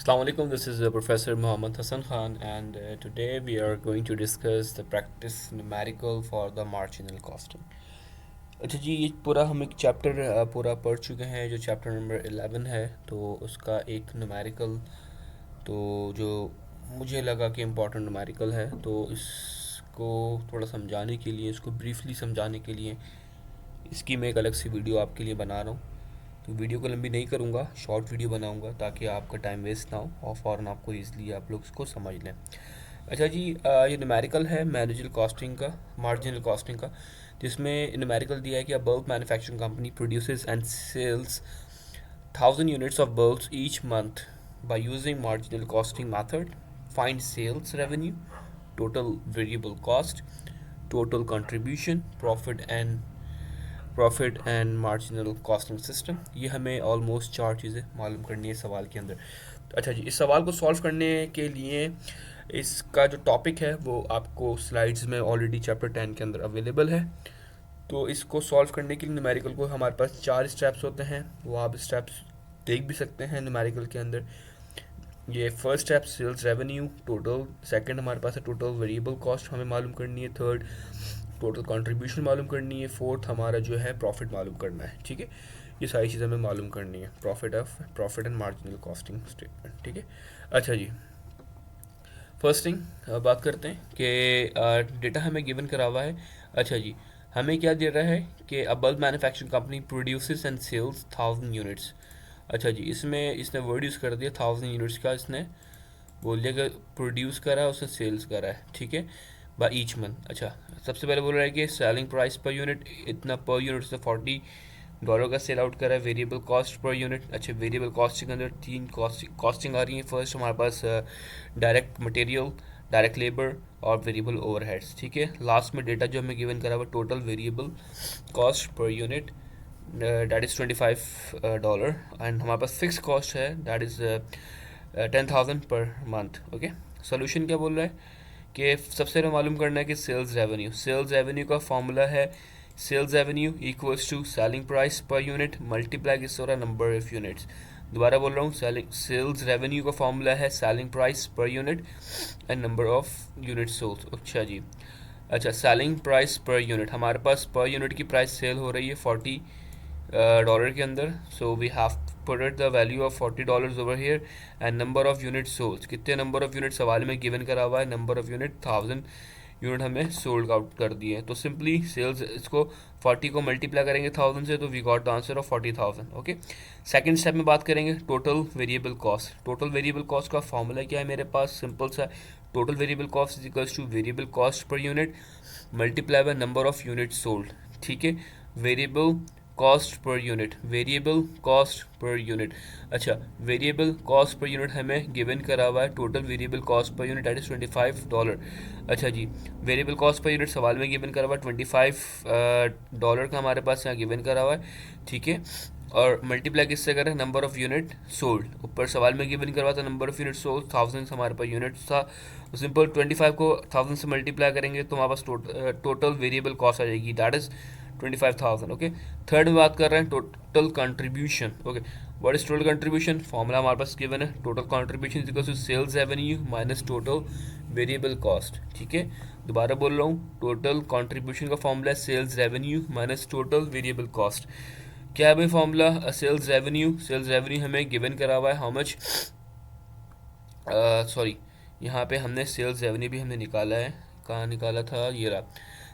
Assalamualaikum. This is Professor Muhammad Hassan Khan, and today we are going to discuss the practice numerical for the marginal costing. अच्छा जी, ये पूरा हम एक chapter पूरा पढ़ चुके हैं जो चैप्टर नंबर 11 है। तो उसका एक न्यूमेरिकल तो जो मुझे लगा कि इम्पोर्टेंट न्यूमेरिकल है, तो इसको थोड़ा समझाने के लिए, इसको ब्रीफली समझाने के लिए इसकी मैं एक अलग सी वीडियो आपके लिए बना रहा हूँ। तो वीडियो को लंबी नहीं करूँगा, शॉर्ट वीडियो बनाऊँगा ताकि आपका टाइम वेस्ट ना हो और फ़ौरन आपको ईज़िली आप लोग इसको समझ लें। अच्छा जी, ये न्यूमेरिकल है मैनेजर कॉस्टिंग का, मार्जिनल कॉस्टिंग का, जिसमें न्यूमेरिकल दिया है कि a bulk manufacturing company produces and sales 1000 units of bulbs each month by using marginal costing method. Find sales revenue, total variable cost, total contribution, profit and marginal costing system. ये हमें almost 4 चीज़ें मालूम करनी है सवाल के अंदर। अच्छा जी, इस सवाल को सॉल्व करने के लिए इसका जो टॉपिक है वो आपको स्लाइड्स में ऑलरेडी चैप्टर 10 के अंदर अवेलेबल है। तो इसको सॉल्व करने के लिए न्यूमेरिकल को हमारे पास 4 स्टेप्स होते हैं, वो आप स्टेप्स देख भी सकते हैं न्यूमेरिकल के अंदर। ये first step sales revenue total, second हमारे पास है टोटल वेरिएबल कॉस्ट हमें मालूम करनी है, थर्ड टोटल कंट्रीब्यूशन मालूम करनी है, फोर्थ हमारा जो है प्रॉफिट मालूम करना है। ठीक है, ये सारी चीज़ें हमें मालूम करनी है, profit and marginal costing statement. ठीक है, अच्छा जी, फर्स्ट थिंग बात करते हैं कि डेटा हमें गिवन करा हुआ है। अच्छा जी, हमें क्या दे रहा है कि a bulk manufacturing company produces and sales 1000 units. अच्छा जी, इसमें इसने वर्ड यूज़ कर दिया 1000 यूनिट्स का, इसने बोल दिया कि प्रोड्यूस करा है, उसने सेल्स करा है। ठीक है, बाई ईच मंथ। अच्छा, सबसे पहले बोल रहा है कि सेलिंग प्राइस पर यूनिट इतना, पर यूनिट से $40 का सेल आउट करा है। वेरिएबल कॉस्ट पर यूनिट, अच्छा वेरिएबल कॉस्टिंग के अंदर 3 कॉस्टिंग आ रही है। फर्स्ट हमारे पास डायरेक्ट मटेरियल, डायरेक्ट लेबर और वेरिएबल ओवरहेड्स। ठीक है, लास्ट में डेटा जो हमें गिवन करा हुआ total variable cost per unit that is $25 and हमारे पास फिक्स कॉस्ट है that is 10,000 per month. Okay, solution क्या बोल रहा है कि सबसे पहले मालूम करना है कि सेल्स रेवेन्यू का फॉर्मूला है sales revenue equals to selling price per unit multiply किस हो रहा है नंबर ऑफ यूनिट्स। दोबारा बोल रहा हूँ, सेल्स रेवेन्यू का फॉर्मूला है selling price per unit and number of unit sold. अच्छा जी, अच्छा सेलिंग प्राइस पर यूनिट, हमारे पास पर यूनिट की प्राइस सेल हो रही है $40 के अंदर, so we have put the value of $40 over here and number of units sold, कितने नंबर ऑफ यूनिट सवाल में गिवन करा हुआ है, नंबर ऑफ यूनिट 1000 यूनिट हमें सोल्ड आउट कर दिए। तो सिंपली सेल्स, इसको 40 को मल्टीप्लाई करेंगे 1000 से, तो we got the answer of 40,000। Okay, second step में बात करेंगे total variable cost. Total variable cost का फॉर्मूला क्या है मेरे पास, सिंपल सा, total variable cost is equals to variable cost per unit multiply by number of unit sold. ठीक है, variable cost per unit, variable cost per unit. अच्छा, variable cost per unit हमें गिवन करा हुआ है total variable cost per unit that is $25। अच्छा जी, variable cost per unit सवाल में गिवन करा हुआ है $25 का हमारे पास यहाँ गिवन करा हुआ है। ठीक है, और मल्टीप्लाई किससे करें, नंबर ऑफ यूनिट सोल्ड, ऊपर सवाल में गिवन करवा था नंबर ऑफ यूनिट सोल्ड 1000 हमारे पास यूनिट था, सिंपल 25 को 1000 से मल्टीप्लाई करेंगे तो हमारे पास टोटल वेरिएबल कॉस्ट आ जाएगी दैट इज़ 25,000। ओके, थर्ड में बात कर रहे हैं total contribution. Okay, what is total contribution, formula हमारे पास गिवन है, total contribution is equal to sales revenue minus total variable cost. ठीक है, दोबारा बोल रहा हूँ, टोटल कंट्रीब्यूशन का फॉर्मूला है sales revenue minus total variable cost. क्या है भाई फॉर्मूला, सेल्स रेवेन्यू हमें गिवन करा हुआ है हाउ मच, सॉरी यहाँ पे हमने सेल्स रेवेन्यू भी हमने निकाला है, कहाँ निकाला था, ये रहा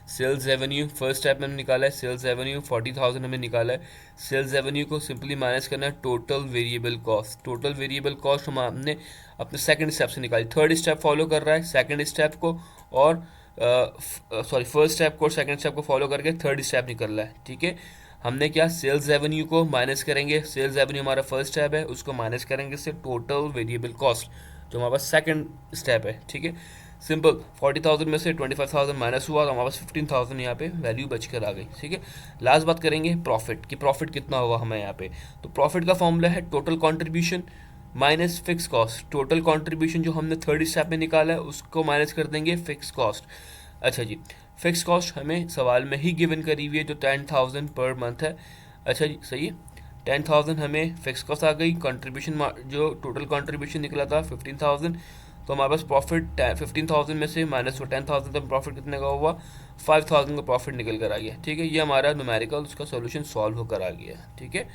सेल्स रेवेन्यू, फर्स्ट स्टेप में हमने निकाला है सेल्स रेवेन्यू 40,000 हमने निकाला है। सेल्स रेवेन्यू को सिंपली माइनस करना है total variable cost, total variable cost हमने अपने सेकंड स्टेप से निकाली, थर्ड स्टेप फॉलो कर रहा है सेकंड स्टेप को, और फर्स्ट स्टेप को और सेकंड स्टेप को फॉलो करके थर्ड स्टेप निकल रहा है। ठीक है, हमने क्या, सेल्स रेवेन्यू को माइनस करेंगे, सेल्स रेवेन्यू हमारा फर्स्ट स्टेप है, उसको माइनस करेंगे इससे टोटल वेरिएबल कॉस्ट जो हमारे पास सेकंड स्टेप है। ठीक है, सिंपल 40,000 में से 25,000 माइनस हुआ तो हमारे पास 15,000 यहाँ पे वैल्यू बच कर आ गई। ठीक है, लास्ट बात करेंगे प्रॉफिट की, प्रॉफिट कितना होगा हमें यहाँ पे, तो प्रॉफिट का फॉर्मूला है total contribution minus fix cost. Total contribution जो हमने थर्ड स्टेप में निकाला है उसको माइनस कर देंगे फिक्स कॉस्ट। अच्छा जी, फिक्स कॉस्ट हमें सवाल में ही गिवन करी हुई है जो 10,000 पर मंथ है। अच्छा जी, सही है, 10,000 हमें फिक्स कॉस्ट आ गई, कंट्रीब्यूशन जो टोटल कंट्रीब्यूशन निकला था 15,000, तो हमारे पास प्रॉफिट 15,000 में से माइनस वो 10,000, तो प्रॉफिट कितने का हुआ 5,000 का प्रॉफिट निकल कर आ गया। ठीक है, ये हमारा न्यूमेरिकल उसका सॉल्यूशन सॉल्व होकर आ गया। ठीक है,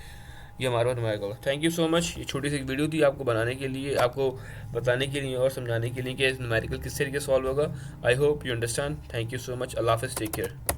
ये हमारा numerical. Thank you so much. ये छोटी सी वीडियो थी आपको बनाने के लिए, आपको बताने के लिए और समझाने के लिए कि न्यूमेरिकल किस तरीके सॉल्व होगा। I hope you understand. Thank you so much. अल्लाह हाफिज़, टेक केयर।